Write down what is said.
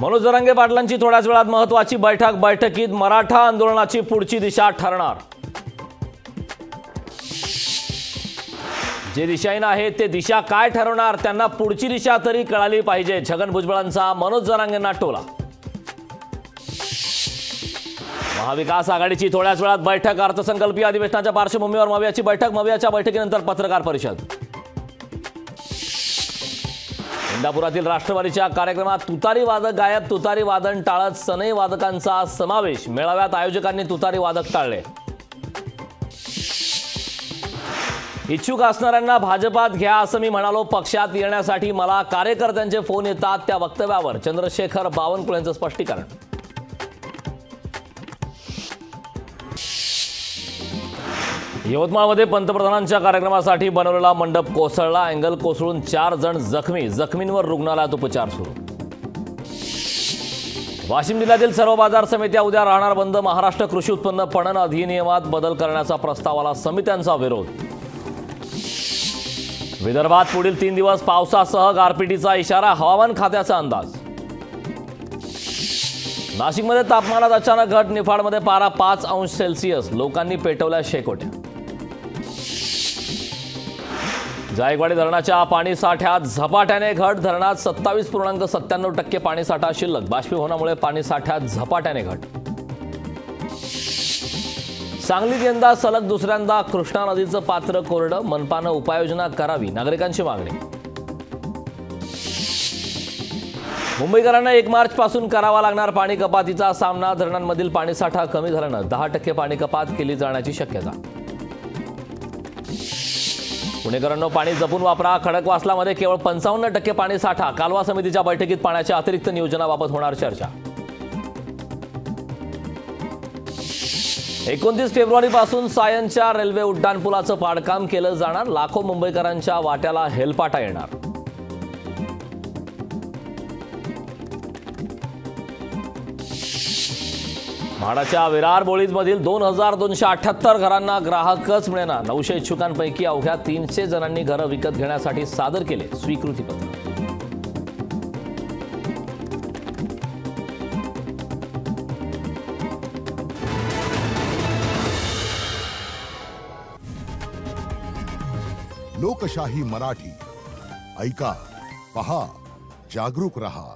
मनोज जरांगे पाटलांची थोड्याच वेळात महत्त्वाची बैठक। बैठकीत मराठा आंदोलनाची पुढची दिशा ठरणार। जे दिशाहीन आहे ते दिशा काय ठरवणार, त्यांना पुढची दिशा तरी कळाली पाहिजे। छगन भुजबळांचा मनोज जरांगेंना टोला। महाविकास आघाडीची थोड्याच वेळात बैठक। अर्थसंकल्पीय अधिवेशनाच्या पार्श्वभूमीवर मवियाची बैठक। मवियाच्या बैठकीनंतर पत्रकार परिषद। इंदापुरातील राष्ट्रवादीच्या कार्यक्रमात तुतारी वादक गायब। तुतारी वादन टाळत सनई वादकांचा समावेश। मेळाव्यात आयोजकांनी तुतारी वादक टाळले। इच्छुक असणाऱ्यांना भाजपात घ्या असं मी म्हणालो। पक्षात येण्यासाठी मला कार्यकर्त्यांचे फोन येतात। त्या वक्तव्यावर चंद्रशेखर बावनकुळेंचं स्पष्टीकरण। यवतमाळमध्ये पंतप्रधानांच्या कार्यक्रमासाठी बनवलेला मंडप कोसळला। अँगल कोसळून 4 जण जखमी। जखमींवर रुग्णालयात उपचार सुरू। वाशिम जिल्ह्यातील सर्व बाजार समित्या उद्या राहणार बंद। महाराष्ट्र कृषी उत्पन्न पणन अधिनियमात बदल करण्याचा प्रस्तावाला समित्यांचा विरोध। विदर्भात पुढील 3 दिवस पावसासह गारपिटीचा इशारा। हवामान खात्याचा अंदाज। नाशिकमध्ये तापमानात अचानक घट। निफाडमध्ये पारा 5 अंश सेल्सिअस। लोकांनी पेटवल्या शेकोट्या। जायकवाडी धरणाच्या पाणीसाठ्यात झपाट्याने घट। धरणात 27.97% पाणीसाठा शिल्लक। बाष्पीभवनामुळे पाणीसाठ्यात झपाट्याने घट। सांगलीत यंदा सलग दुसऱ्यांदा कृष्णा नदीचं पात्र कोरडं। मनपानं उपाययोजना करावी, नागरिकांची मागणी। मुंबईकरांना 1 मार्च पासून करावा लागणार पाणी कपातीचा सामना। धरणांमधील पाणीसाठा कमी झाल्यानं 10% पाणी कपात केली जाण्याची शक्यता। पुणेकरांनो, पाणी जपून वापरा। खडकवासलामध्ये केवळ 55% पाणी साठा। कालवा समितीच्या बैठकीत पाण्याच्या अतिरिक्त नियोजनाबाबत होणार चर्चा। 29 फेब्रुवारीपासून सायनच्या रेल्वे उड्डाणपुलाचं पाडकाम केलं जाणार। लाखो मुंबईकरांच्या वाट्याला हेलपाटा येणार। म्हाडाच्या विरार बोळीजमधील 2278 घरांना ग्राहकच मिळेना। 900 इच्छुकांपैकी अवघ्या 300 जणांनी घरं विकत घेण्यासाठी सादर केले स्वीकृतीपत्र। लोकशाही मराठी ऐका, पहा, जागरूक रहा।